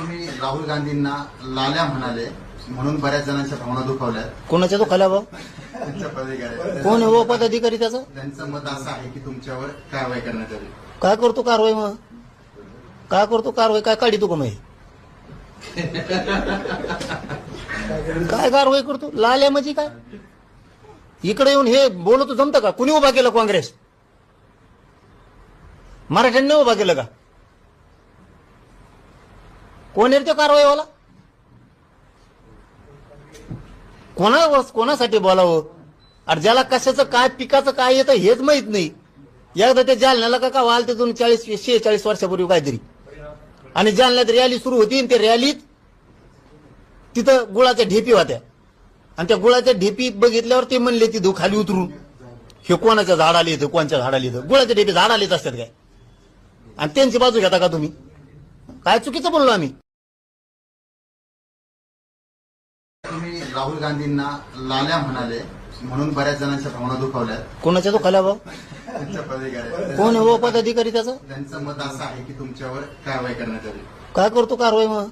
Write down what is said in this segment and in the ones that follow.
तुम्ही राहुल गांधींना लाल्या म्हणाले म्हणून बऱ्याच जणांच्या भावना दुखावल्या. कोणाच्या दुखाल्या भाऊ? त्यांच्या पदाधिकारी कोण आहे हो पदाधिकारी त्याचं? त्यांचं मत असं आहे की तुमच्यावर कारवाई करण्यात आली. काय करतो कारवाई? मग काय करतो कारवाई? काय काढी तू का मग? काय कारवाई करतो? लाल्या म्हणजे काय? इकडे येऊन हे बोलतो जमतं का? कुणी उभा केलं? काँग्रेस मराठ्यांनी उभा केलं का? कोण आहे ते कारवाईवाला? कोणासाठी बोलावं? अरे ज्याला कशाचं काय पिकाचं काय येतं हेच माहित नाही. एकदा ते जालन्याला का वाल ते 46 वर्षापूर्वी काहीतरी, आणि जालन्यात रॅली सुरू होती आणि त्या रॅलीत तिथं गुळाच्या ढेपी होत्या आणि त्या गुळाच्या ढेपी बघितल्यावर ते म्हणले तिथं खाली उतरून हे कोणाच्या झाडाला येतं, कोणच्या झाडाला येतं? गुळाच्या ढेपी झाडाला येत असतात काय? आणि त्यांची बाजू घेता का तुम्ही? काय चुकीचं बोललो आम्ही? तुम्ही राहुल गांधींना लाल्या म्हणाले म्हणून बऱ्याच जणांच्या भावना दुखावल्या. कोणाच्या दुखाल्या भाऊ? त्यांच्या पदाधिकारी कोण आहे हो पदाधिकारी त्याचं? त्यांचं मत असं आहे की तुमच्यावर कारवाई करण्यात आली. काय करतो कारवाई? मग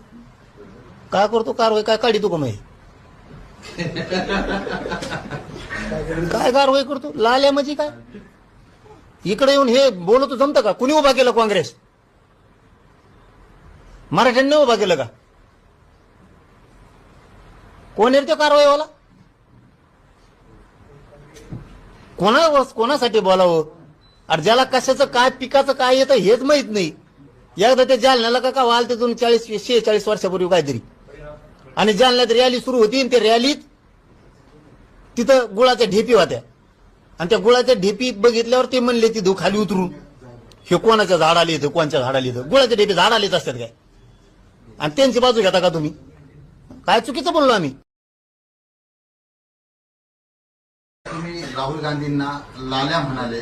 काय करतो कारवाई? काय काढी तू का मग? काय कारवाई करतो? लाल्या म्हणजे काय? इकडे येऊन हे बोलतो जमतं का? कुणी उभा केलं? काँग्रेस मराठ्यांनी उभा केलं का? कोण आहे ते कारवाईवाला? कोणासाठी बोलावं? अरे ज्याला कशाचं काय पिकाचं काय येतं हेच माहित नाही. एकदा ते जालन्याला का वाल ते 46 वर्षापूर्वी काहीतरी, आणि जालन्यात रॅली सुरू होती आणि त्या रॅलीत तिथं गुळाच्या ढेपी होत्या आणि त्या गुळाच्या ढेपी बघितल्यावर ते म्हणले तिथं खाली उतरून हे कोणाच्या झाडाला येतं, कोणच्या झाडाला येतं? गुळाच्या ढेपी झाडाला येत असतात काय? आणि त्यांची बाजू घेता का तुम्ही? काय चुकीचं बोललो आम्ही? तुम्ही राहुल गांधींना लाल्या म्हणाले